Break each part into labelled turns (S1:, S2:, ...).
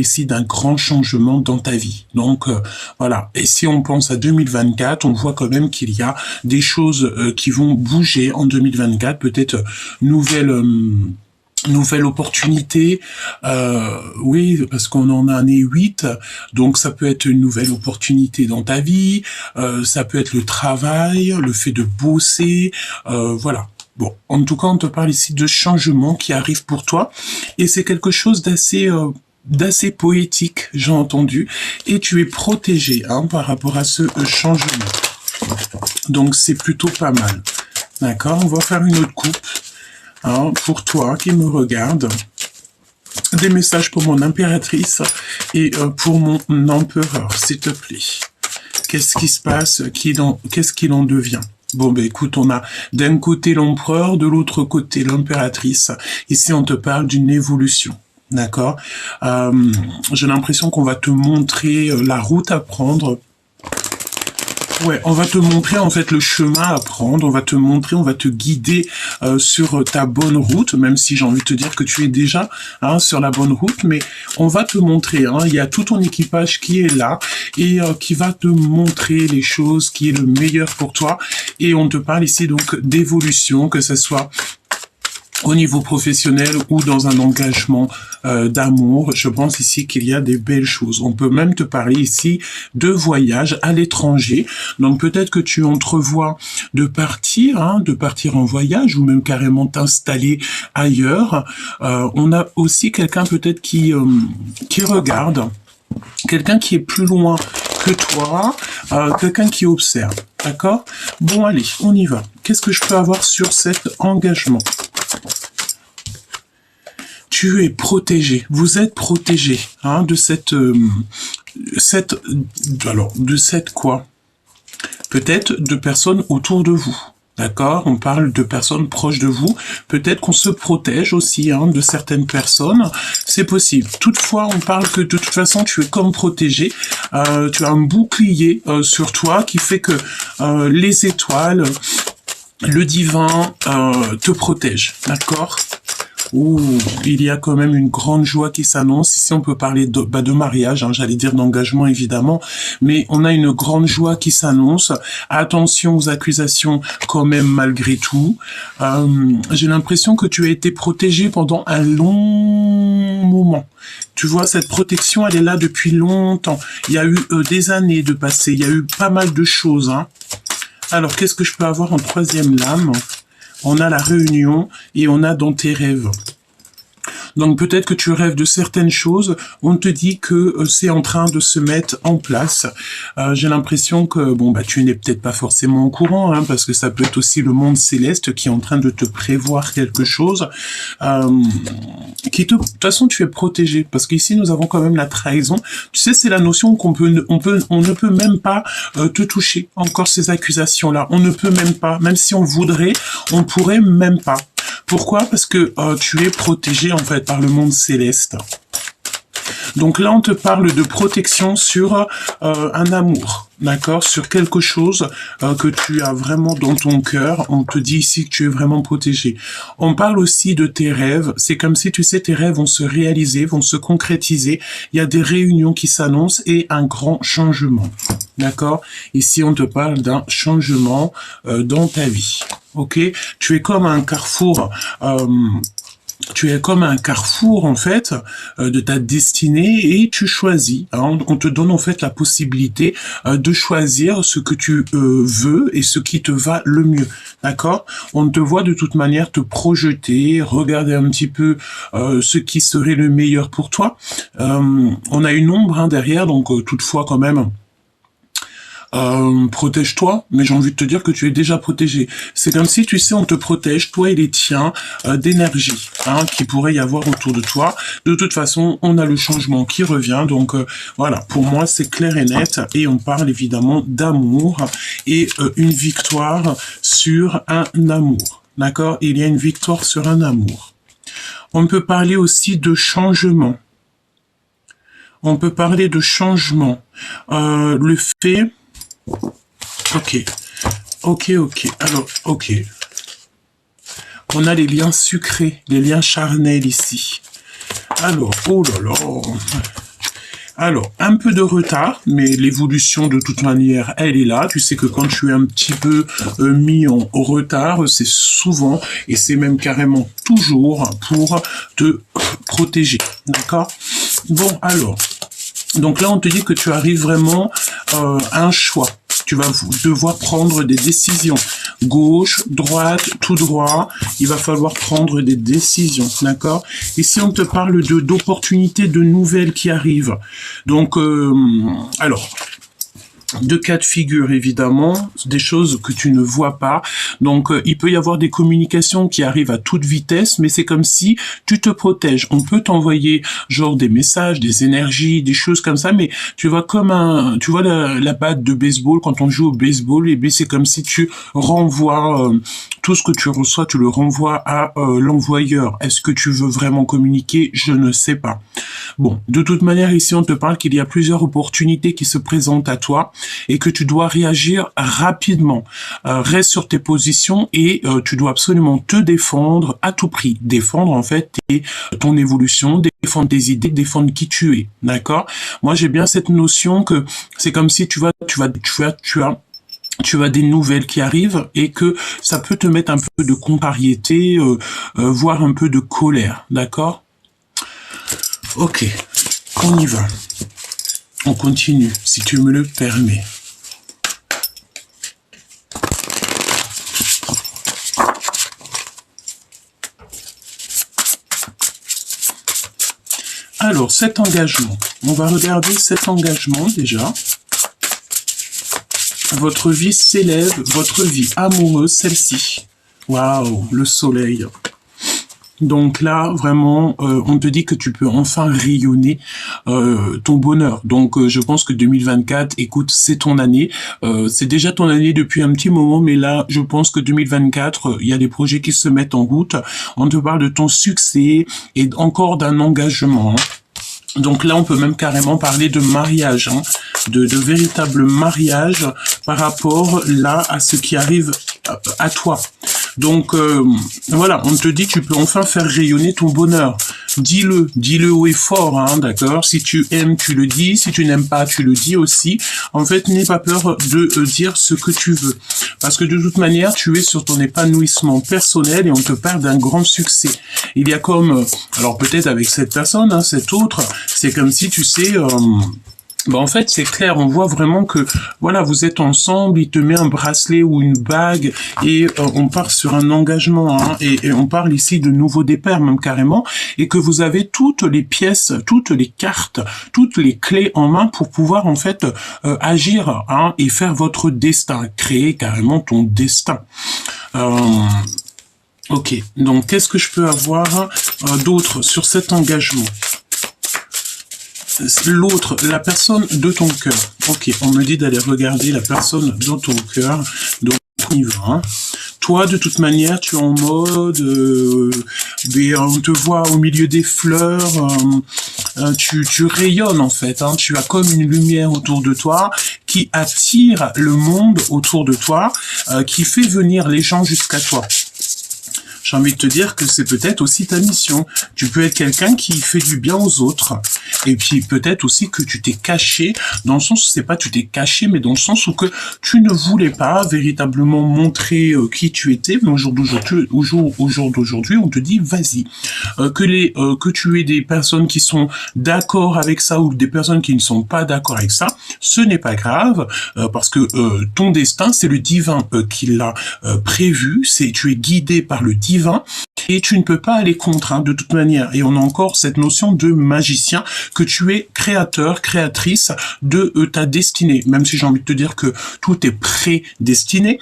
S1: ici d'un grand changement dans ta vie. Donc voilà, et si on pense à 2024, on voit quand même qu'il y a des choses qui vont bouger en 2024, peut-être nouvelle opportunité, oui, parce qu'on en a année 8, donc ça peut être une nouvelle opportunité dans ta vie, ça peut être le travail, le fait de bosser, voilà. Bon, en tout cas, on te parle ici de changements qui arrivent pour toi, et c'est quelque chose d'assez poétique, j'ai entendu, et tu es protégé hein, par rapport à ce changement. Donc c'est plutôt pas mal. D'accord, on va faire une autre coupe. Hein, pour toi qui me regarde, des messages pour mon impératrice et pour mon empereur, s'il te plaît. Qu'est-ce qui se passe? Qu'est-ce qu'il en devient? Bon, ben écoute, on a d'un côté l'empereur, de l'autre côté l'impératrice. Ici, on te parle d'une évolution. D'accord. J'ai l'impression qu'on va te montrer la route à prendre. Ouais, on va te montrer en fait le chemin à prendre, on va te montrer, on va te guider sur ta bonne route, même si j'ai envie de te dire que tu es déjà hein, sur la bonne route, mais on va te montrer, hein, il y a tout ton équipage qui est là et qui va te montrer les choses qui est le meilleur pour toi. Et on te parle ici donc d'évolution, que ce soit au niveau professionnel ou dans un engagement d'amour. Je pense ici qu'il y a des belles choses. On peut même te parler ici de voyage à l'étranger. Donc peut-être que tu entrevois de partir en voyage ou même carrément t'installer ailleurs. On a aussi quelqu'un peut-être qui regarde, quelqu'un qui est plus loin que toi, quelqu'un qui observe. D'accord? Bon, allez, on y va. Qu'est-ce que je peux avoir sur cet engagement? Tu es protégé, vous êtes protégé hein, de cette quoi? Peut-être de personnes autour de vous. D'accord, on parle de personnes proches de vous. Peut-être qu'on se protège aussi hein, de certaines personnes. C'est possible. Toutefois, on parle que de toute façon, tu es comme protégé. Tu as un bouclier sur toi qui fait que les étoiles, le divin te protège. D'accord? Ouh, il y a quand même une grande joie qui s'annonce. Ici, on peut parler de mariage, hein, j'allais dire d'engagement, évidemment. Mais on a une grande joie qui s'annonce. Attention aux accusations quand même, malgré tout. J'ai l'impression que tu as été protégé pendant un long moment. Tu vois, cette protection, elle est là depuis longtemps. Il y a eu des années de passé. Il y a eu pas mal de choses. Hein. Alors, qu'est-ce que je peux avoir en troisième lame ? On a la réunion et on a dans tes rêves. Donc peut-être que tu rêves de certaines choses, on te dit que c'est en train de se mettre en place. J'ai l'impression que bon bah tu n'es peut-être pas forcément au courant, hein, parce que ça peut être aussi le monde céleste qui est en train de te prévoir quelque chose. De toute façon tu es protégé, parce qu'ici nous avons quand même la trahison. Tu sais, c'est la notion qu'on on ne peut même pas te toucher. Encore ces accusations-là, on ne peut même pas, même si on voudrait, on pourrait même pas. Pourquoi? Parce que tu es protégé en fait par le monde céleste. Donc là, on te parle de protection sur un amour, d'accord? Sur quelque chose que tu as vraiment dans ton cœur. On te dit ici que tu es vraiment protégé. On parle aussi de tes rêves. C'est comme si, tu sais, tes rêves vont se réaliser, vont se concrétiser. Il y a des réunions qui s'annoncent et un grand changement, d'accord? Ici, on te parle d'un changement dans ta vie. Ok, tu es comme un carrefour. Tu es comme un carrefour en fait de ta destinée et tu choisis. Hein, on te donne en fait la possibilité de choisir ce que tu veux et ce qui te va le mieux. D'accord? On te voit de toute manière te projeter, regarder un petit peu ce qui serait le meilleur pour toi. On a une ombre hein, derrière, donc toutefois quand même. Protège-toi, mais j'ai envie de te dire que tu es déjà protégé. C'est comme si, tu sais, on te protège, toi et les tiens, d'énergie hein, qui pourrait y avoir autour de toi. De toute façon, on a le changement qui revient, donc voilà, pour moi, c'est clair et net, et on parle évidemment d'amour et une victoire sur un amour. D'accord? Il y a une victoire sur un amour. On peut parler aussi de changement. On peut parler de changement. Le fait... Ok. Alors, ok. On a les liens sucrés, les liens charnels ici. Alors, oh là là. Alors, un peu de retard, mais l'évolution de toute manière, elle est là. Tu sais que quand tu es un petit peu mis en retard, c'est souvent, et c'est même carrément toujours, pour te protéger. D'accord? Bon, alors, donc là, on te dit que tu arrives vraiment à un choix. Tu vas devoir prendre des décisions. Gauche, droite, tout droit. Il va falloir prendre des décisions, d'accord? Et si on te parle d'opportunités, de nouvelles qui arrivent. Donc, alors, deux cas de figure, évidemment, des choses que tu ne vois pas. Donc, il peut y avoir des communications qui arrivent à toute vitesse, mais c'est comme si tu te protèges. On peut t'envoyer genre des messages, des énergies, des choses comme ça, mais tu vois comme tu vois la batte de baseball, quand on joue au baseball, et bien c'est comme si tu renvoies tout ce que tu reçois, tu le renvoies à l'envoyeur. Est-ce que tu veux vraiment communiquer? Je ne sais pas. Bon, de toute manière, ici, on te parle qu'il y a plusieurs opportunités qui se présentent à toi et que tu dois réagir rapidement. Reste sur tes positions et tu dois absolument te défendre à tout prix. Défendre, en fait, ton évolution, défendre tes idées, défendre qui tu es. D'accord? Moi, j'ai bien cette notion que c'est comme si tu as des nouvelles qui arrivent et que ça peut te mettre un peu de contrariété, voire un peu de colère. D'accord? Ok, on y va. On continue, si tu me le permets. Alors, cet engagement. On va regarder cet engagement déjà. Votre vie s'élève, votre vie amoureuse, celle-ci. Waouh, le soleil. Donc là, vraiment, on te dit que tu peux enfin rayonner ton bonheur. Donc, je pense que 2024, écoute, c'est ton année. C'est déjà ton année depuis un petit moment, mais là, je pense que 2024, il y a des projets qui se mettent en route. On te parle de ton succès et encore d'un engagement. Donc là, on peut même carrément parler de mariage, de véritable mariage par rapport là à ce qui arrive à toi. Donc voilà, on te dit tu peux enfin faire rayonner ton bonheur. Dis-le haut et fort, d'accord? Si tu aimes, tu le dis. Si tu n'aimes pas, tu le dis aussi. En fait, n'aie pas peur de dire ce que tu veux. Parce que de toute manière, tu es sur ton épanouissement personnel et on te parle d'un grand succès. Il y a comme, alors peut-être avec cette personne, cette autre, c'est comme si, tu sais... en fait, c'est clair, on voit vraiment que, voilà, vous êtes ensemble, il te met un bracelet ou une bague, et on part sur un engagement, et on parle ici de nouveau départ, même carrément, et que vous avez toutes les pièces, toutes les cartes, toutes les clés en main pour pouvoir, en fait, agir, et faire votre destin, créer carrément ton destin. Ok, donc qu'est-ce que je peux avoir d'autre sur cet engagement? L'autre, la personne de ton cœur. Ok, on me dit d'aller regarder la personne dans ton cœur. Donc, on y va. Toi, de toute manière, tu es en mode... on te voit au milieu des fleurs. Tu rayonnes, en fait. Tu as comme une lumière autour de toi qui attire le monde autour de toi, qui fait venir les gens jusqu'à toi. J'ai envie de te dire que c'est peut-être aussi ta mission. Tu peux être quelqu'un qui fait du bien aux autres. Et puis peut-être aussi que tu t'es caché, dans le sens où c'est pas tu t'es caché, mais dans le sens où que tu ne voulais pas véritablement montrer qui tu étais, mais au jour d'aujourd'hui, on te dit vas-y. Que tu aies des personnes qui sont d'accord avec ça ou des personnes qui ne sont pas d'accord avec ça, ce n'est pas grave, parce que ton destin, c'est le divin qui l'a prévu, tu es guidé par le divin, et tu ne peux pas aller contre, de toute manière. Et on a encore cette notion de magicien, que tu es créateur, créatrice de ta destinée. Même si j'ai envie de te dire que tout est prédestiné.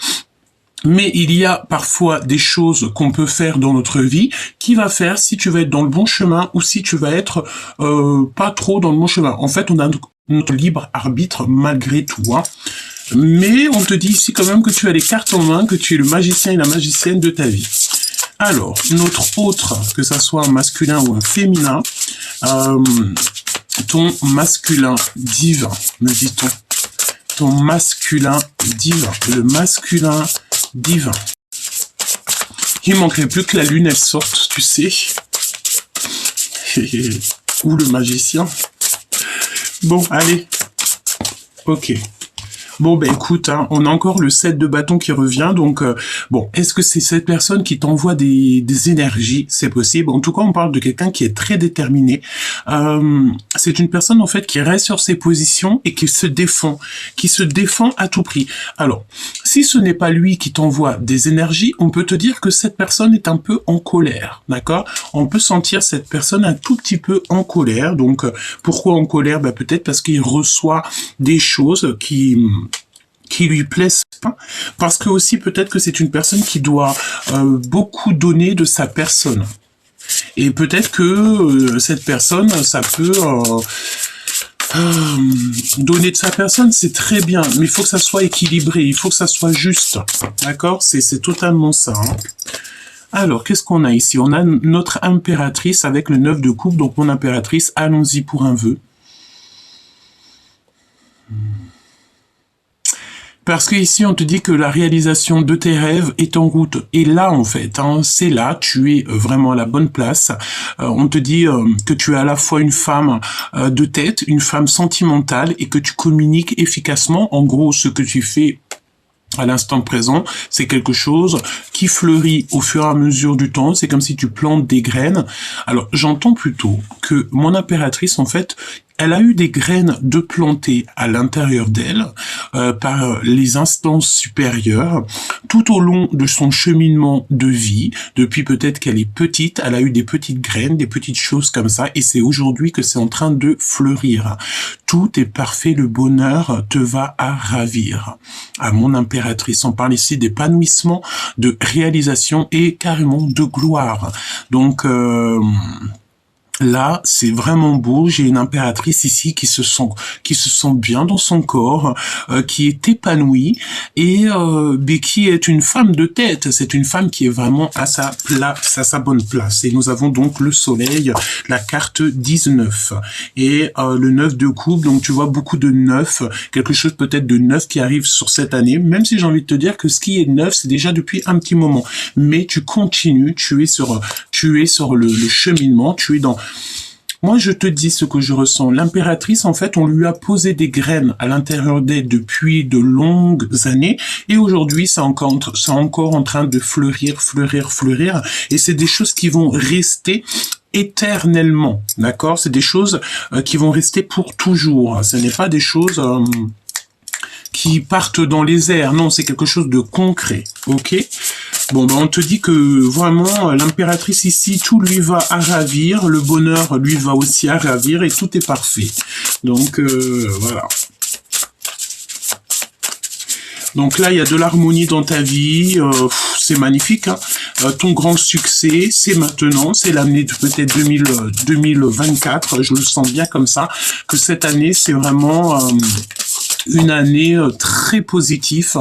S1: Mais il y a parfois des choses qu'on peut faire dans notre vie qui va faire si tu vas être dans le bon chemin ou si tu vas être pas trop dans le bon chemin. En fait, on a notre libre arbitre malgré tout. Mais on te dit ici quand même que tu as les cartes en main, que tu es le magicien et la magicienne de ta vie. Alors, notre autre, que ça soit un masculin ou un féminin, ton masculin divin, me dit-on. Ton masculin divin, le masculin divin. Il manquerait plus que la lune, elle sorte, tu sais. Ou le magicien. Bon, allez. Ok. Bon, ben écoute, hein, on a encore le 7 de bâton qui revient, donc bon, est-ce que c'est cette personne qui t'envoie des énergies? C'est possible. En tout cas, on parle de quelqu'un qui est très déterminé. C'est une personne, en fait, qui reste sur ses positions et qui se défend à tout prix. Alors, si ce n'est pas lui qui t'envoie des énergies, on peut te dire que cette personne est un peu en colère, d'accord? On peut sentir cette personne un tout petit peu en colère, donc pourquoi en colère? Ben, peut-être parce qu'il reçoit des choses qui lui plaisent pas, parce que aussi peut-être que c'est une personne qui doit beaucoup donner de sa personne. Et peut-être que cette personne, ça peut donner de sa personne, c'est très bien, mais il faut que ça soit équilibré, il faut que ça soit juste, d'accord? C'est totalement ça. Hein. Alors, qu'est-ce qu'on a ici? On a notre impératrice avec le 9 de coupe, donc mon impératrice, allons-y pour un vœu. Parce que ici, on te dit que la réalisation de tes rêves est en route. Et là, en fait, hein, c'est là, tu es vraiment à la bonne place. On te dit que tu es à la fois une femme de tête, une femme sentimentale, et que tu communiques efficacement. En gros, ce que tu fais à l'instant présent, c'est quelque chose qui fleurit au fur et à mesure du temps. C'est comme si tu plantes des graines. Alors, j'entends plutôt que mon impératrice, en fait, elle a eu des graines de planter à l'intérieur d'elle par les instances supérieures tout au long de son cheminement de vie. Depuis peut-être qu'elle est petite, elle a eu des petites graines, des petites choses comme ça, et c'est aujourd'hui que c'est en train de fleurir. Tout est parfait, le bonheur te va à ravir. À mon impératrice, on parle ici d'épanouissement, de réalisation et carrément de gloire. Donc là, c'est vraiment beau. J'ai une impératrice ici qui se sent bien dans son corps, qui est épanouie et mais qui est une femme de tête. C'est une femme qui est vraiment à sa bonne place. Et nous avons donc le soleil, la carte 19 et le 9 de coupe. Donc tu vois beaucoup de 9, quelque chose peut-être de 9 qui arrive sur cette année. Même si j'ai envie de te dire que ce qui est 9, c'est déjà depuis un petit moment. Mais tu continues, tu es sur le cheminement, tu es dans... Moi, je te dis ce que je ressens. L'impératrice, en fait, on lui a posé des graines à l'intérieur d'elle depuis de longues années. Et aujourd'hui, c'est encore en train de fleurir. Et c'est des choses qui vont rester éternellement. D'accord? C'est des choses qui vont rester pour toujours. Ce n'est pas des choses... qui partent dans les airs. Non, c'est quelque chose de concret. Ok? Bon, ben, on te dit que vraiment, l'impératrice ici, tout lui va à ravir, le bonheur lui va aussi à ravir et tout est parfait. Donc, voilà. Donc là, il y a de l'harmonie dans ta vie, c'est magnifique. Hein. Ton grand succès, c'est maintenant, c'est l'année de peut-être 2024, je le sens bien comme ça, que cette année, c'est vraiment... une année très positive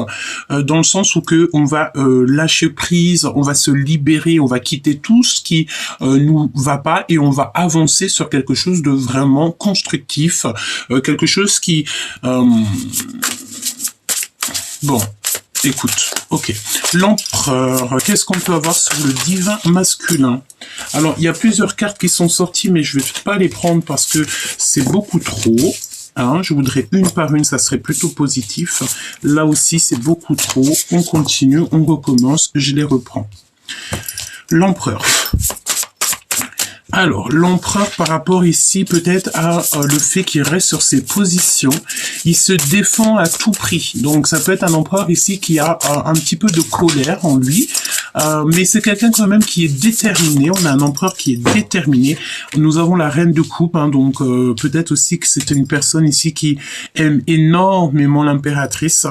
S1: dans le sens où que on va lâcher prise, on va se libérer, on va quitter tout ce qui nous va pas et on va avancer sur quelque chose de vraiment constructif, quelque chose qui bon, écoute, ok. L'empereur, qu'est-ce qu'on peut avoir sur le divin masculin? Alors, il y a plusieurs cartes qui sont sorties, mais je vais pas les prendre parce que c'est beaucoup trop. Hein, je voudrais une par une, ça serait plutôt positif. Là aussi, c'est beaucoup trop. On continue, on recommence, je les reprends. L'empereur. Alors, l'empereur, par rapport ici, peut-être à le fait qu'il reste sur ses positions, il se défend à tout prix. Donc, ça peut être un empereur ici qui a un petit peu de colère en lui, mais c'est quelqu'un quand même qui est déterminé. On a un empereur qui est déterminé. Nous avons la reine de coupe, hein, donc peut-être aussi que c'est une personne ici qui aime énormément l'impératrice.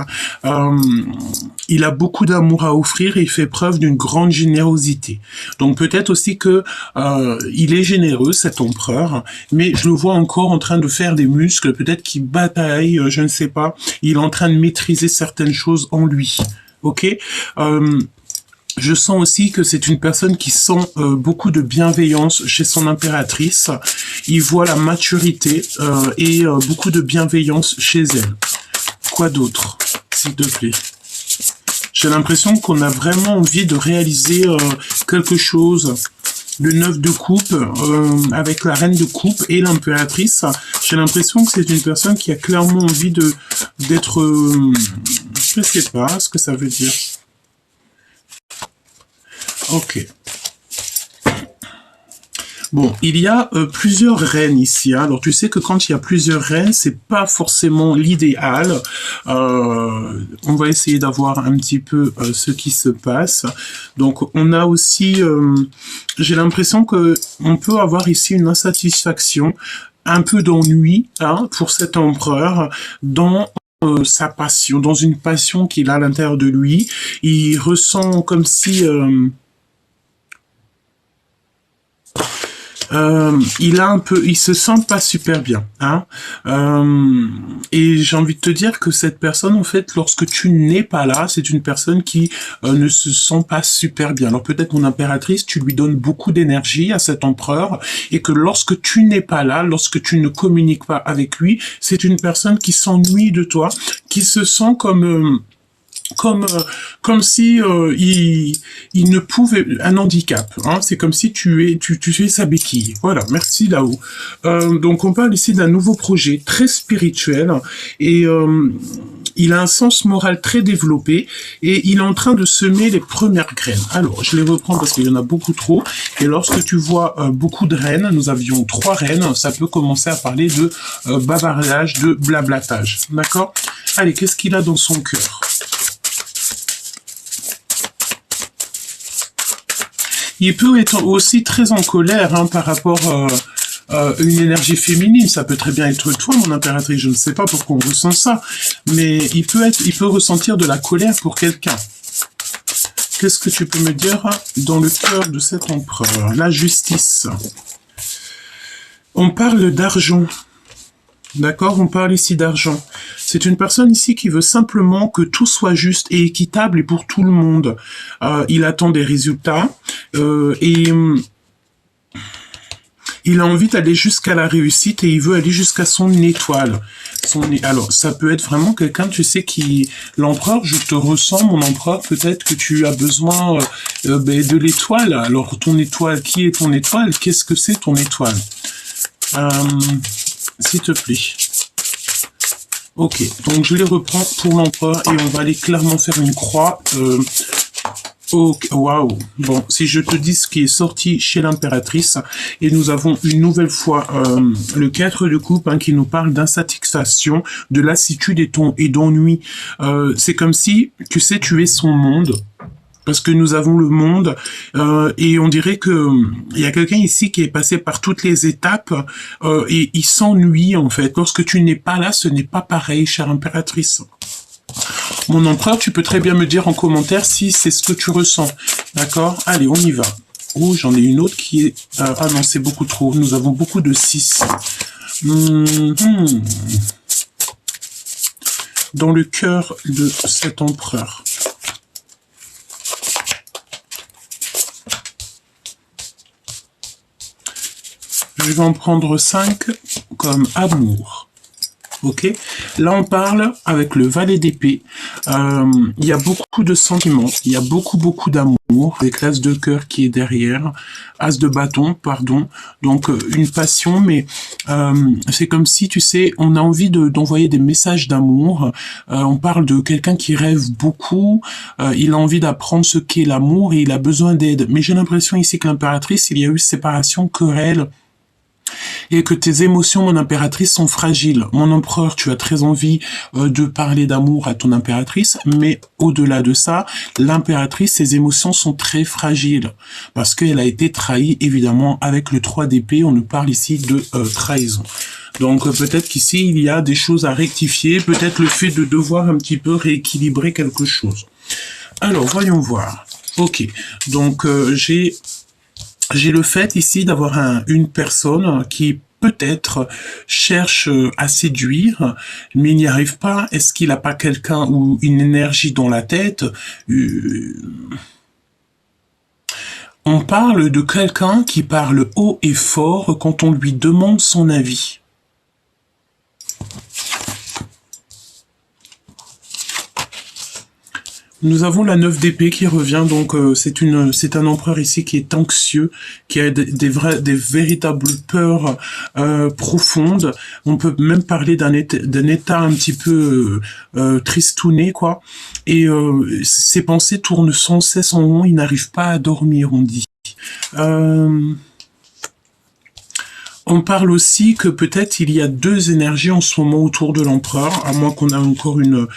S1: Il a beaucoup d'amour à offrir et il fait preuve d'une grande générosité. Donc, peut-être aussi que il est généreux, cet empereur, mais je le vois encore en train de faire des muscles, peut-être qu'il bataille, je ne sais pas. Il est en train de maîtriser certaines choses en lui. Ok? Je sens aussi que c'est une personne qui sent beaucoup de bienveillance chez son impératrice. Il voit la maturité et beaucoup de bienveillance chez elle. Quoi d'autre, s'il te plaît? J'ai l'impression qu'on a vraiment envie de réaliser quelque chose le 9 de coupe avec la reine de coupe et l'impératrice. J'ai l'impression que c'est une personne qui a clairement envie d'être... je sais pas ce que ça veut dire. Ok. Bon, il y a plusieurs reines ici. Hein. Alors, tu sais que quand il y a plusieurs reines, c'est pas forcément l'idéal. On va essayer d'avoir un petit peu ce qui se passe. Donc, on a aussi... j'ai l'impression que on peut avoir ici une insatisfaction, un peu d'ennui hein, pour cet empereur dans... sa passion, dans une passion qu'il a à l'intérieur de lui. Il ressent comme si... il se sent pas super bien, hein. Et j'ai envie de te dire que cette personne, en fait, lorsque tu n'es pas là, c'est une personne qui ne se sent pas super bien. Alors peut-être mon impératrice, tu lui donnes beaucoup d'énergie à cet empereur, et que lorsque tu n'es pas là, lorsque tu ne communiques pas avec lui, c'est une personne qui s'ennuie de toi, qui se sent comme si il ne pouvait un handicap hein, c'est comme si tu es sa béquille. Voilà, merci là-haut. Donc on parle ici d'un nouveau projet très spirituel et il a un sens moral très développé et il est en train de semer les premières graines. Alors, je les reprends parce qu'il y en a beaucoup trop. Et lorsque tu vois beaucoup de reines, nous avions 3 reines, ça peut commencer à parler de bavardage, de blablatage. D'accord? Allez, qu'est-ce qu'il a dans son cœur? Il peut être aussi très en colère hein, par rapport à une énergie féminine. Ça peut très bien être toi, mon impératrice. Je ne sais pas pourquoi on ressent ça, mais il peut ressentir de la colère pour quelqu'un. Qu'est-ce que tu peux me dire dans le cœur de cet empereur? La justice. On parle d'argent. D'accord, on parle ici d'argent. C'est une personne ici qui veut simplement que tout soit juste et équitable et pour tout le monde. Il attend des résultats et il a envie d'aller jusqu'à la réussite et il veut aller jusqu'à son étoile. Alors, ça peut être vraiment quelqu'un, tu sais, qui... L'empereur, je te ressens, mon empereur, peut-être que tu as besoin de l'étoile. Alors, ton étoile, qui est ton étoile? Qu'est-ce que c'est ton étoile? S'il te plaît. Ok, donc je les reprends pour l'empereur et on va aller clairement faire une croix. Ok, waouh. Bon, si je te dis ce qui est sorti chez l'impératrice, et nous avons une nouvelle fois le 4 de coupe hein, qui nous parle d'insatisfaction, de lassitude et d'ennui. C'est comme si, tu sais, tu es son monde. Parce que nous avons le monde et on dirait que il y a quelqu'un ici qui est passé par toutes les étapes et il s'ennuie en fait. Lorsque tu n'es pas là, ce n'est pas pareil, chère impératrice. Mon empereur, tu peux très bien me dire en commentaire si c'est ce que tu ressens. D'accord? Allez, on y va. Oh, j'en ai une autre qui est... ah non, c'est beaucoup trop. Nous avons beaucoup de 6. Dans le cœur de cet empereur. Je vais en prendre 5 comme amour. Ok? Là, on parle avec le valet d'épée. Il y a beaucoup de sentiments. Il y a beaucoup d'amour. Avec l'as de cœur qui est derrière. As de bâton, pardon. Donc, une passion, mais c'est comme si, tu sais, on a envie d'envoyer des messages d'amour. On parle de quelqu'un qui rêve beaucoup. Il a envie d'apprendre ce qu'est l'amour et il a besoin d'aide. Mais j'ai l'impression ici que l'impératrice, il y a eu séparation, querelle. Et que tes émotions, mon impératrice, sont fragiles. Mon empereur, tu as très envie de parler d'amour à ton impératrice, mais au-delà de ça, l'impératrice, ses émotions sont très fragiles, parce qu'elle a été trahie, évidemment, avec le 3 d'épée. On nous parle ici de trahison. Donc peut-être qu'ici, il y a des choses à rectifier, peut-être le fait de devoir un petit peu rééquilibrer quelque chose. Alors, voyons voir. Ok, donc j'ai le fait ici d'avoir une personne qui peut-être cherche à séduire, mais il n'y arrive pas. Est-ce qu'il n'a pas quelqu'un ou une énergie dans la tête? On parle de quelqu'un qui parle haut et fort quand on lui demande son avis. Nous avons la 9 d'épée qui revient, donc c'est un empereur ici qui est anxieux, qui a des véritables peurs profondes. On peut même parler d'un état un petit peu tristouné, quoi. Et ses pensées tournent sans cesse en rond, il n'arrive pas à dormir, on dit. On parle aussi que peut-être il y a deux énergies en ce moment autour de l'empereur, à moins qu'on ait encore une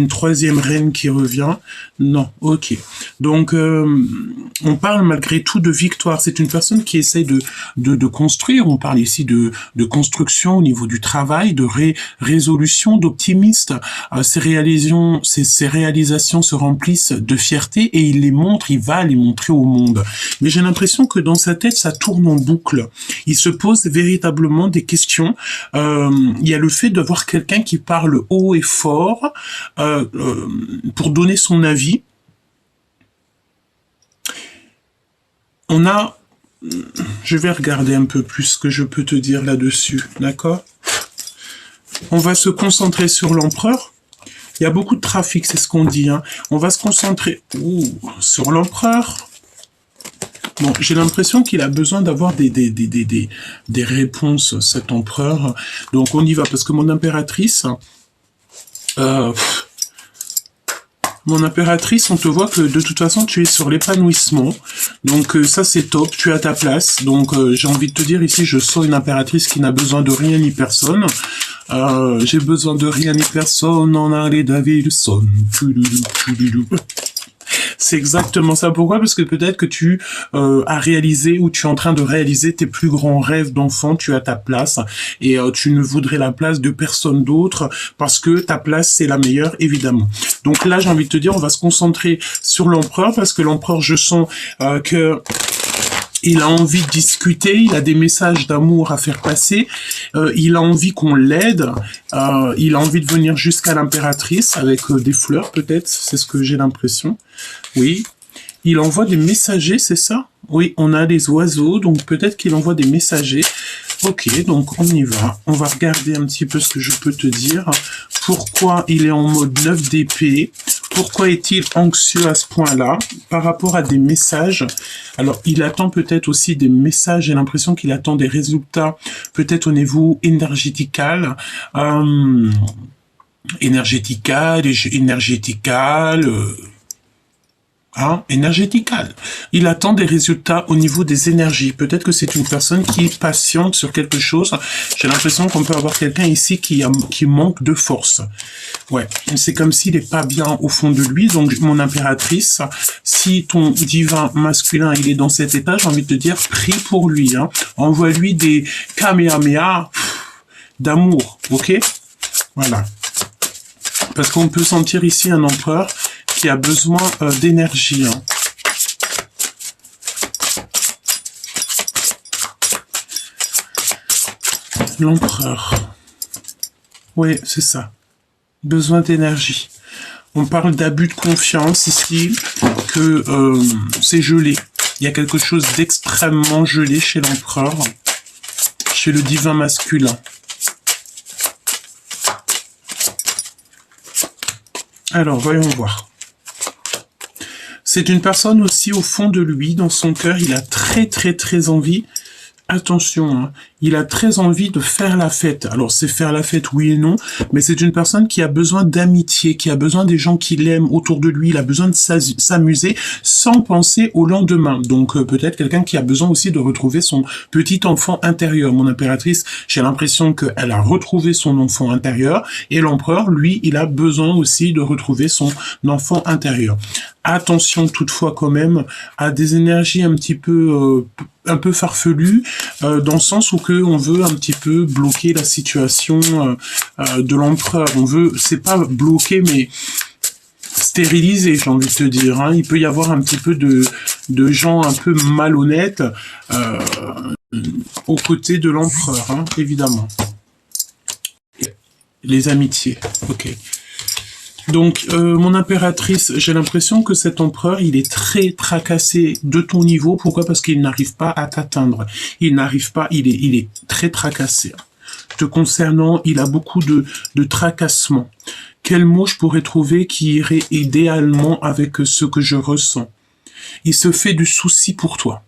S1: troisième reine qui revient. Non, ok. Donc, on parle malgré tout de victoire. C'est une personne qui essaie de construire. On parle ici de construction au niveau du travail, de résolution, d'optimiste. Ses réalisations se remplissent de fierté et il va les montrer au monde. Mais j'ai l'impression que dans sa tête, ça tourne en boucle. Il se pose véritablement des questions. Il y a le fait d'avoir quelqu'un qui parle haut et fort pour donner son avis. Je vais regarder un peu plus ce que je peux te dire là-dessus, d'accord? On va se concentrer sur l'empereur. Il y a beaucoup de trafic, c'est ce qu'on dit, hein. On va se concentrer sur l'empereur. Bon, j'ai l'impression qu'il a besoin d'avoir des réponses, cet empereur. Donc on y va, parce que mon impératrice, on te voit que de toute façon tu es sur l'épanouissement. Donc ça c'est top, tu as ta place. Donc j'ai envie de te dire ici, je sens une impératrice qui n'a besoin de rien ni personne. J'ai besoin de rien ni personne en Harley Davidson. C'est exactement ça. Pourquoi? Parce que peut-être que tu as réalisé ou tu es en train de réaliser tes plus grands rêves d'enfant, tu as ta place et tu ne voudrais la place de personne d'autre parce que ta place c'est la meilleure évidemment. Donc là j'ai envie de te dire on va se concentrer sur l'empereur parce que l'empereur je sens que il a envie de discuter, il a des messages d'amour à faire passer, il a envie qu'on l'aide, il a envie de venir jusqu'à l'impératrice avec des fleurs peut-être, c'est ce que j'ai l'impression. Oui, il envoie des messagers, c'est ça? Oui, on a des oiseaux, donc peut-être qu'il envoie des messagers. Ok, donc on y va. On va regarder un petit peu ce que je peux te dire. Pourquoi il est en mode 9 d'épée? Pourquoi est-il anxieux à ce point-là par rapport à des messages? Alors, il attend peut-être aussi des messages. J'ai l'impression qu'il attend des résultats peut-être au niveau énergétical. Énergétical. Il attend des résultats au niveau des énergies. Peut-être que c'est une personne qui est patiente sur quelque chose. J'ai l'impression qu'on peut avoir quelqu'un ici qui manque de force. Ouais, c'est comme s'il n'est pas bien au fond de lui. Donc, mon impératrice, si ton divin masculin, il est dans cet état, j'ai envie de te dire, prie pour lui. Hein. Envoie-lui des kamehameha d'amour, ok? Voilà. Parce qu'on peut sentir ici un empereur qui a besoin d'énergie. Hein. L'empereur. Oui, c'est ça. Besoin d'énergie. On parle d'abus de confiance ici, que c'est gelé. Il y a quelque chose d'extrêmement gelé chez l'empereur, chez le divin masculin. Alors, voyons voir. C'est une personne aussi au fond de lui, dans son cœur, il a très envie, attention, hein, il a très envie de faire la fête. Alors c'est faire la fête, oui et non, mais c'est une personne qui a besoin d'amitié, qui a besoin des gens qui l'aiment autour de lui, il a besoin de s'amuser sans penser au lendemain. Donc peut-être quelqu'un qui a besoin aussi de retrouver son petit enfant intérieur. Mon impératrice, j'ai l'impression qu'elle a retrouvé son enfant intérieur, et l'empereur, lui, il a besoin aussi de retrouver son enfant intérieur. Attention toutefois quand même à des énergies un peu farfelues, dans le sens où on veut un petit peu bloquer la situation de l'empereur. On veut, c'est pas bloquer, mais stériliser, j'ai envie de te dire. Hein. Il peut y avoir un petit peu de gens un peu malhonnêtes aux côtés de l'empereur, hein, évidemment. Les amitiés, ok. Donc, mon impératrice, j'ai l'impression que cet empereur, il est très tracassé de ton niveau. Pourquoi? Parce qu'il n'arrive pas à t'atteindre. Il n'arrive pas, il est très tracassé. Te concernant, il a beaucoup de tracassement. Quel mot je pourrais trouver qui irait idéalement avec ce que je ressens? Il se fait du souci pour toi.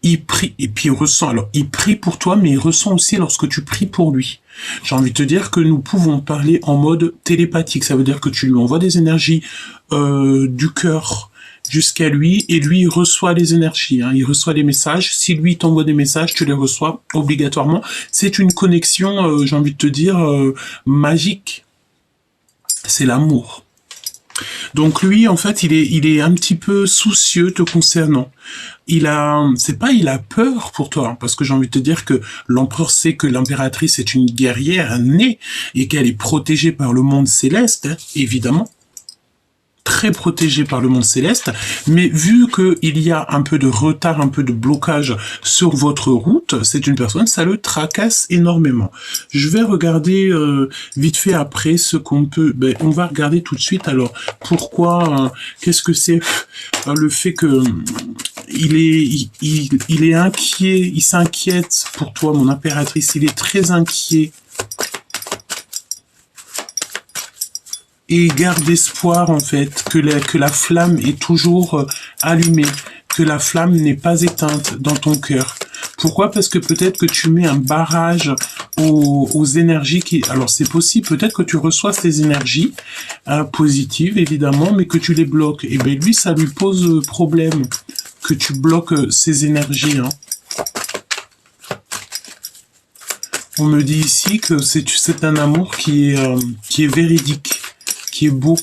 S1: Il prie, et puis il ressent. Alors, il prie pour toi, mais il ressent aussi lorsque tu pries pour lui. J'ai envie de te dire que nous pouvons parler en mode télépathique. Ça veut dire que tu lui envoies des énergies du cœur jusqu'à lui, et lui, il reçoit les énergies. Hein. Il reçoit les messages. Si lui t'envoie des messages, tu les reçois obligatoirement. C'est une connexion, j'ai envie de te dire, magique. C'est l'amour. Donc lui, en fait, il est un petit peu soucieux te concernant. Il a peur pour toi, hein, parce que j'ai envie de te dire que l'empereur sait que l'impératrice est une guerrière née et qu'elle est protégée par le monde céleste, hein, évidemment. Très protégé par le monde céleste, mais vu qu'il y a un peu de retard, un peu de blocage sur votre route, c'est une personne, ça le tracasse énormément. Je vais regarder vite fait après ce qu'on peut... on va regarder tout de suite, alors, pourquoi, qu'est-ce que c'est le fait que il est inquiet, il s'inquiète pour toi, mon impératrice, il est très inquiet. Et garde espoir, en fait, que la flamme est toujours allumée, que la flamme n'est pas éteinte dans ton cœur. Pourquoi? Parce que peut-être que tu mets un barrage aux énergies qui... Alors, c'est possible, peut-être que tu reçois ces énergies positives, évidemment, mais que tu les bloques. Et bien, lui, ça lui pose problème que tu bloques ces énergies. Hein. On me dit ici que c'est un amour qui est véridique, qui est beau.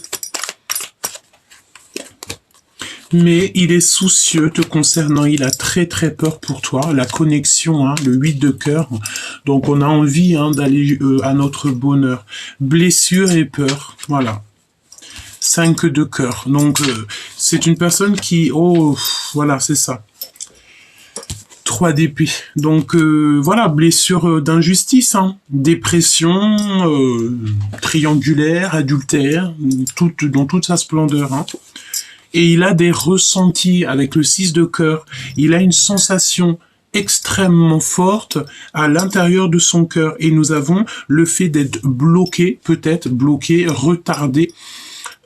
S1: Mais il est soucieux te concernant, il a très très peur pour toi, la connexion, hein, le 8 de cœur. Donc on a envie hein, d'aller à notre bonheur. Blessure et peur, voilà. 5 de cœur. Donc c'est une personne qui... Oh, voilà, c'est ça. 3 d'épée. Donc voilà, blessure d'injustice, hein. Dépression, triangulaire, adultère, dans toute sa splendeur. Hein. Et il a des ressentis avec le 6 de cœur. Il a une sensation extrêmement forte à l'intérieur de son cœur. Et nous avons le fait d'être bloqué, peut-être bloqué, retardé.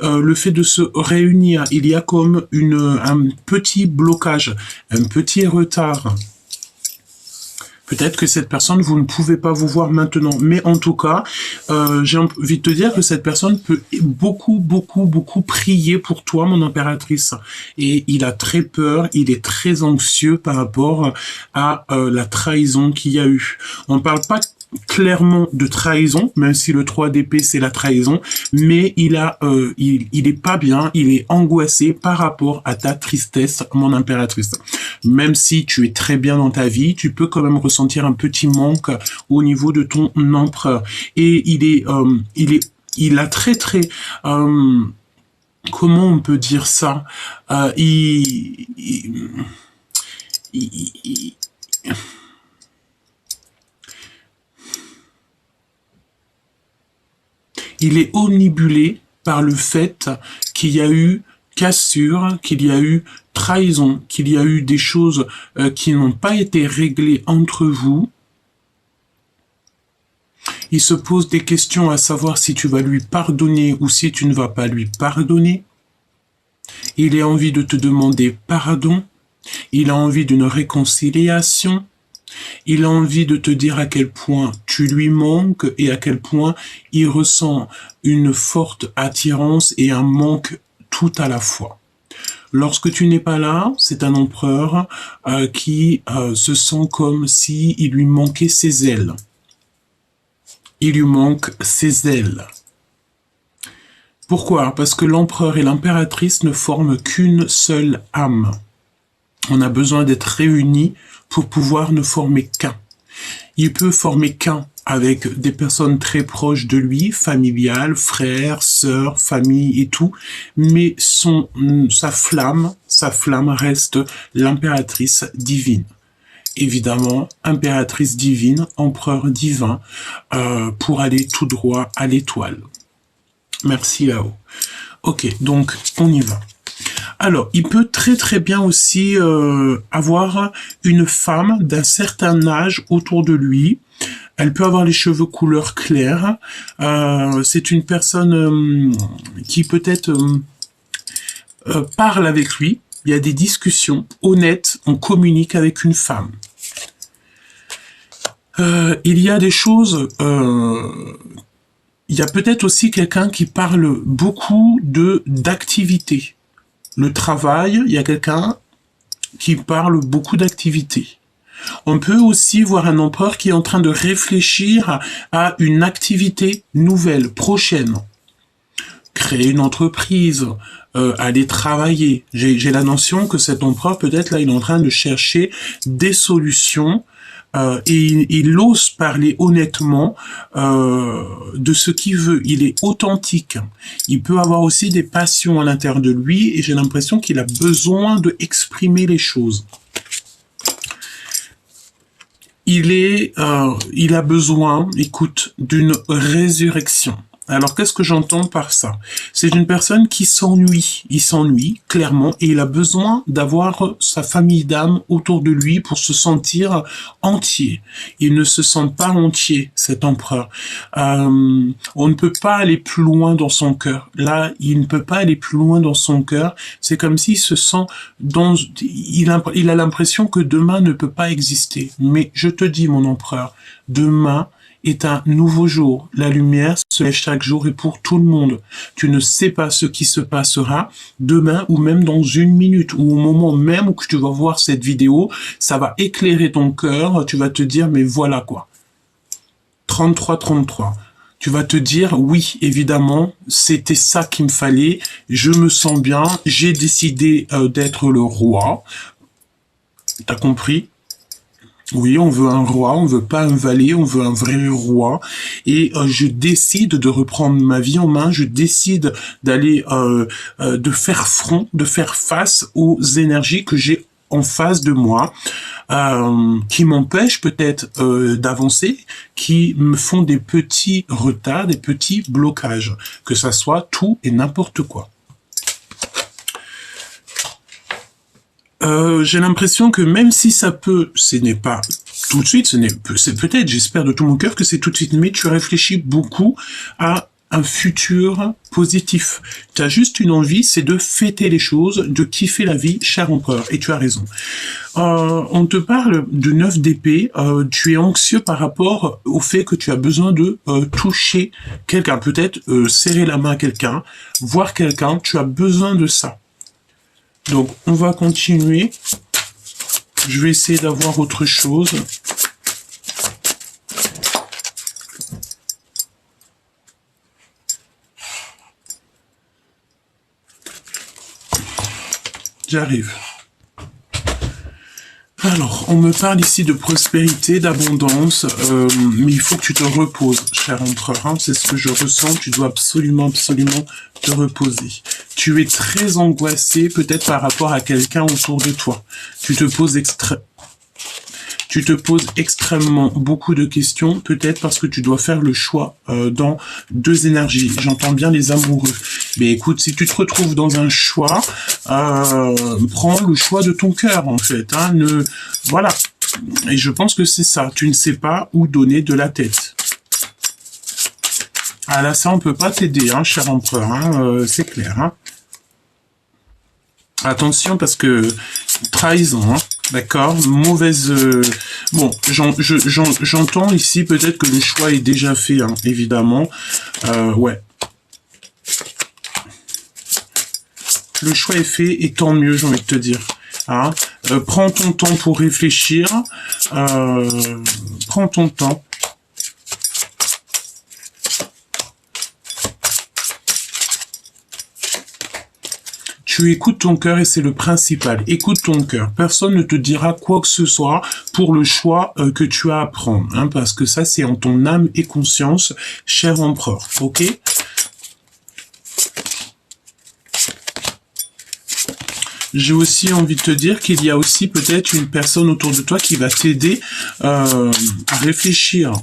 S1: Le fait de se réunir, il y a comme un petit blocage, un petit retard. Peut-être que cette personne, vous ne pouvez pas vous voir maintenant. Mais en tout cas, j'ai envie de te dire que cette personne peut beaucoup, beaucoup, beaucoup prier pour toi, mon impératrice. Et il a très peur, il est très anxieux par rapport à la trahison qu'il y a eu. On ne parle pas clairement de trahison, même si le 3 d'épée c'est la trahison, mais il est pas bien, il est angoissé par rapport à ta tristesse, mon impératrice. Même si tu es très bien dans ta vie, tu peux quand même ressentir un petit manque au niveau de ton empereur. Et il a très très comment on peut dire ça, il est omnibulé par le fait qu'il y a eu cassure, qu'il y a eu trahison, qu'il y a eu des choses qui n'ont pas été réglées entre vous. Il se pose des questions à savoir si tu vas lui pardonner ou si tu ne vas pas lui pardonner. Il a envie de te demander pardon. Il a envie d'une réconciliation. Il a envie de te dire à quel point tu lui manques et à quel point il ressent une forte attirance et un manque tout à la fois. Lorsque tu n'es pas là, c'est un empereur qui se sent comme si il lui manquait ses ailes. Il lui manque ses ailes. Pourquoi? Parce que l'empereur et l'impératrice ne forment qu'une seule âme. On a besoin d'être réunis pour pouvoir ne former qu'un. Il peut former qu'un avec des personnes très proches de lui, familiales, frères, sœurs, famille et tout, mais sa flamme reste l'impératrice divine. Évidemment, impératrice divine, empereur divin, pour aller tout droit à l'étoile. Merci là-haut. Ok, donc on y va. Alors, il peut très très bien aussi avoir une femme d'un certain âge autour de lui, Elle peut avoir les cheveux couleur claire. C'est une personne qui peut-être parle avec lui. Il y a des discussions honnêtes. On communique avec une femme. Il y a des choses... il y a peut-être aussi quelqu'un qui parle beaucoup d'activités. Le travail, il y a quelqu'un qui parle beaucoup d'activités. On peut aussi voir un empereur qui est en train de réfléchir à une activité nouvelle, prochaine. Créer une entreprise, aller travailler. J'ai la notion que cet empereur, peut-être là, il est en train de chercher des solutions et il ose parler honnêtement de ce qu'il veut. Il est authentique. Il peut avoir aussi des passions à l'intérieur de lui et j'ai l'impression qu'il a besoin d'exprimer les choses. Il a besoin, écoute, d'une résurrection. Alors, qu'est-ce que j'entends par ça? C'est une personne qui s'ennuie. Il s'ennuie, clairement, et il a besoin d'avoir sa famille d'âme autour de lui pour se sentir entier. Il ne se sent pas entier, cet empereur. On ne peut pas aller plus loin dans son cœur. Là, il ne peut pas aller plus loin dans son cœur. C'est comme s'il se sent il a l'impression que demain ne peut pas exister. Mais je te dis, mon empereur, demain est un nouveau jour. La lumière se lève chaque jour et pour tout le monde. Tu ne sais pas ce qui se passera demain ou même dans une minute ou au moment même où tu vas voir cette vidéo, ça va éclairer ton cœur. Tu vas te dire, mais voilà quoi. 33. Tu vas te dire, oui, évidemment, c'était ça qu'il me fallait. Je me sens bien. J'ai décidé d'être le roi. T'as compris? Oui, on veut un roi, on veut pas un valet, on veut un vrai roi. Et je décide de reprendre ma vie en main, je décide d'aller, de faire front, de faire face aux énergies que j'ai en face de moi, qui m'empêchent peut-être d'avancer, qui me font des petits retards, des petits blocages, que ça soit tout et n'importe quoi. J'ai l'impression que même si ça peut, ce n'est pas tout de suite, c'est peut-être, j'espère de tout mon cœur que c'est tout de suite, mais tu réfléchis beaucoup à un futur positif. Tu as juste une envie, c'est de fêter les choses, de kiffer la vie, cher empereur, et tu as raison. On te parle de 9 d'épée, tu es anxieux par rapport au fait que tu as besoin de toucher quelqu'un, peut-être serrer la main à quelqu'un, voir quelqu'un, tu as besoin de ça. Donc, on va continuer. Je vais essayer d'avoir autre chose. J'arrive. Alors, on me parle ici de prospérité, d'abondance, mais il faut que tu te reposes, cher empereur. Hein, c'est ce que je ressens. Tu dois absolument te reposer. Tu es très angoissé, peut-être par rapport à quelqu'un autour de toi. Tu te poses extrêmement beaucoup de questions, peut-être parce que tu dois faire le choix dans deux énergies. J'entends bien les amoureux. Mais écoute, si tu te retrouves dans un choix, prends le choix de ton cœur, en fait. Hein, voilà. Et je pense que c'est ça. Tu ne sais pas où donner de la tête. Ah là, ça, on peut pas t'aider, hein, cher empereur. Hein, c'est clair. Hein. Attention, parce que trahison, hein. D'accord, mauvaise... Bon, j'entends ici peut-être que le choix est déjà fait, hein, évidemment. Ouais. Le choix est fait, et tant mieux, j'ai envie de te dire. Hein. Prends ton temps pour réfléchir. Prends ton temps. Tu écoutes ton cœur et c'est le principal. Écoute ton cœur. Personne ne te dira quoi que ce soit pour le choix que tu as à prendre. Hein, parce que ça, c'est en ton âme et conscience, cher empereur. Ok ? J'ai aussi envie de te dire qu'il y a aussi peut-être une personne autour de toi qui va t'aider à réfléchir.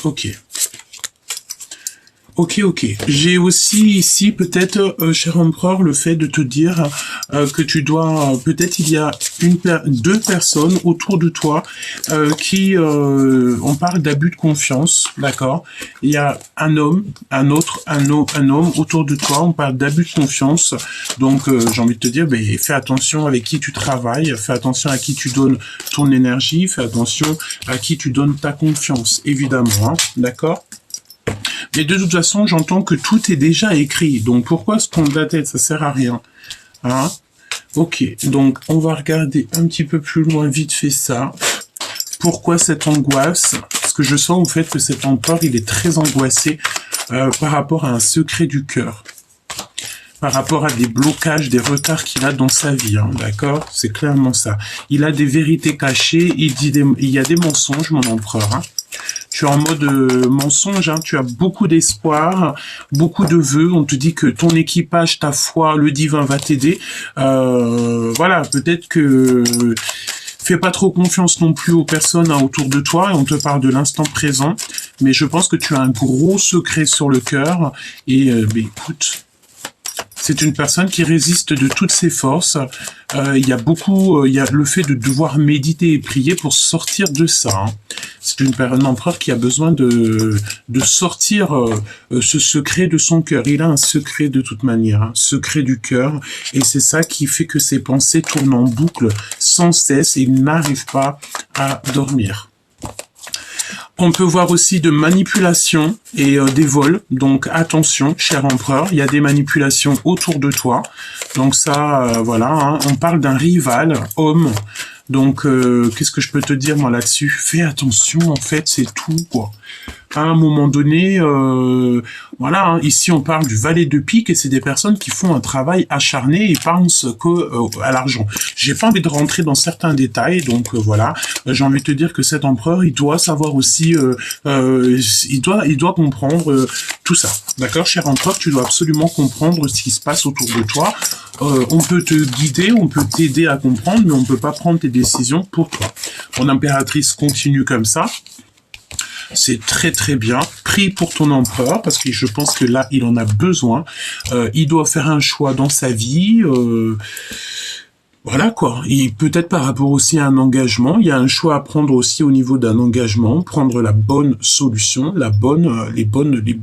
S1: Ok. Ok, ok. J'ai aussi ici peut-être, cher empereur, le fait de te dire que tu dois, peut-être il y a deux personnes autour de toi qui, on parle d'abus de confiance, d'accord? Il y a un homme, un homme autour de toi, on parle d'abus de confiance. Donc j'ai envie de te dire, ben, fais attention avec qui tu travailles, fais attention à qui tu donnes ton énergie, fais attention à qui tu donnes ta confiance, évidemment, hein, d'accord? Mais de toute façon, j'entends que tout est déjà écrit. Donc, pourquoi se prendre la tête? Ça sert à rien. Hein? Ok. Donc, on va regarder un petit peu plus loin, vite fait ça. Pourquoi cette angoisse? Parce que je sens, au fait, que cet empereur, il est très angoissé par rapport à un secret du cœur. Par rapport à des blocages, des retards qu'il a dans sa vie. Hein, d'accord? C'est clairement ça. Il a des vérités cachées. Il y a des mensonges, mon empereur. Hein. Tu es en mode mensonge, hein, tu as beaucoup d'espoir, beaucoup de vœux, on te dit que ton équipage, ta foi, le divin va t'aider. Voilà, peut-être que fais pas trop confiance non plus aux personnes hein, autour de toi, et on te parle de l'instant présent, mais je pense que tu as un gros secret sur le cœur, et écoute... C'est une personne qui résiste de toutes ses forces. Il y a beaucoup, il y a le fait de devoir méditer et prier pour sortir de ça. Hein. C'est un empereur qui a besoin de sortir ce secret de son cœur. Il a un secret de toute manière, un secret du cœur, et c'est ça qui fait que ses pensées tournent en boucle sans cesse et il n'arrive pas à dormir. On peut voir aussi de manipulation et des vols, donc attention, cher empereur, il y a des manipulations autour de toi, donc ça, voilà, hein, on parle d'un rival, homme, donc qu'est-ce que je peux te dire moi là-dessus? Fais attention, en fait, c'est tout, quoi. À un moment donné, voilà, hein, ici on parle du valet de pique et c'est des personnes qui font un travail acharné et pensent à l'argent. J'ai pas envie de rentrer dans certains détails, donc voilà, j'ai envie de te dire que cet empereur, il doit savoir aussi, il doit comprendre tout ça. D'accord, cher empereur, tu dois absolument comprendre ce qui se passe autour de toi. On peut te guider, on peut t'aider à comprendre, mais on peut pas prendre tes décisions pour toi. Mon impératrice continue comme ça. C'est très très bien. Prie pour ton empereur, parce que je pense que là, il en a besoin. Il doit faire un choix dans sa vie. Voilà quoi. Et peut-être par rapport aussi à un engagement, il y a un choix à prendre aussi au niveau d'un engagement, prendre la bonne solution, les bonnes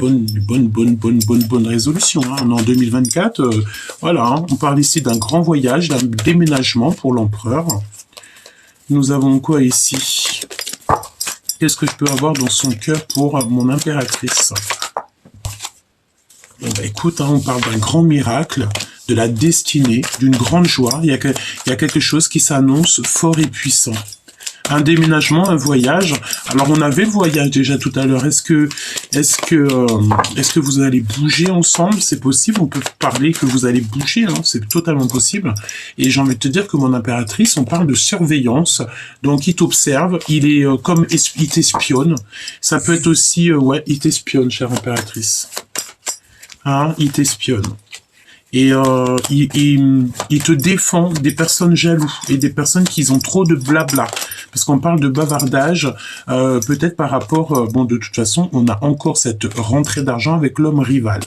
S1: résolutions. Hein. En 2024, voilà, hein, on parle ici d'un grand voyage, d'un déménagement pour l'empereur. Nous avons quoi ici? Qu'est-ce que je peux avoir dans son cœur pour mon impératrice? Bon, bah, écoute, hein, on parle d'un grand miracle, de la destinée, d'une grande joie. Il y a quelque chose qui s'annonce fort et puissant. Un déménagement, un voyage. Alors on avait le voyage déjà tout à l'heure. Est-ce que vous allez bouger ensemble? C'est possible. On peut parler que vous allez bouger. Hein, c'est totalement possible. Et j'ai envie de te dire que mon impératrice, on parle de surveillance. Donc il t'observe. Il est comme il t'espionne. Ça peut être aussi ouais, il t'espionne, chère impératrice. Hein, il t'espionne. Et il te défend des personnes jaloux et des personnes qui ont trop de blabla. Parce qu'on parle de bavardage, peut-être par rapport... bon, de toute façon, on a encore cette rentrée d'argent avec l'homme rival.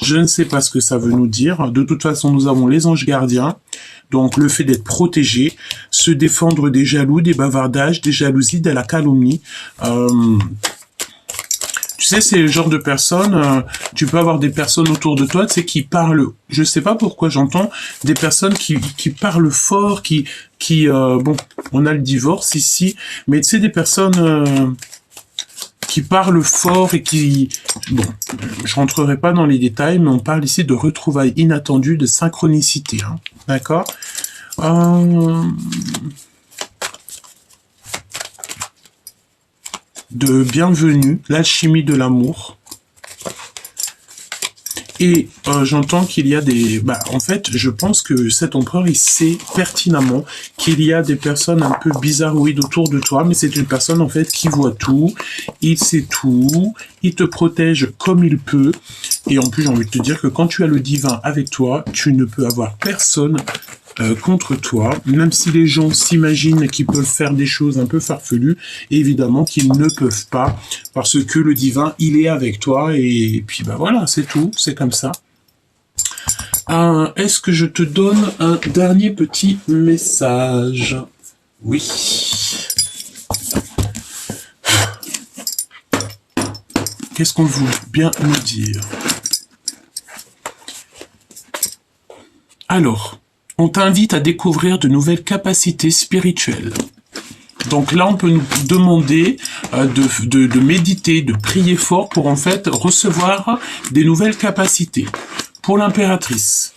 S1: Je ne sais pas ce que ça veut nous dire. De toute façon, nous avons les anges gardiens. Donc, le fait d'être protégé, se défendre des jaloux, des bavardages, des jalousies, de la calomnie... Tu sais, c'est le genre de personnes, tu peux avoir des personnes autour de toi, tu sais, qui parlent, je sais pas pourquoi j'entends, des personnes qui parlent fort, bon, on a le divorce ici, mais tu sais, des personnes qui parlent fort et qui, bon, je rentrerai pas dans les détails, mais on parle ici de retrouvailles inattendues, de synchronicité, hein, d'accord? De bienvenue, l'alchimie de l'amour. Et j'entends qu'il y a des... Bah, en fait, je pense que cet empereur, il sait pertinemment qu'il y a des personnes un peu bizarroïdes autour de toi, mais c'est une personne, en fait, qui voit tout, il sait tout, il te protège comme il peut, et en plus, j'ai envie de te dire que quand tu as le divin avec toi, tu ne peux avoir personne contre toi, même si les gens s'imaginent qu'ils peuvent faire des choses un peu farfelues, évidemment qu'ils ne peuvent pas, parce que le divin, il est avec toi, et puis bah voilà, c'est tout, c'est comme ça. Est-ce que je te donne un dernier petit message? Oui. Qu'est-ce qu'on veut bien nous dire? Alors, on t'invite à découvrir de nouvelles capacités spirituelles. Donc là, on peut nous demander de méditer, de prier fort pour en fait recevoir des nouvelles capacités. Pour l'impératrice,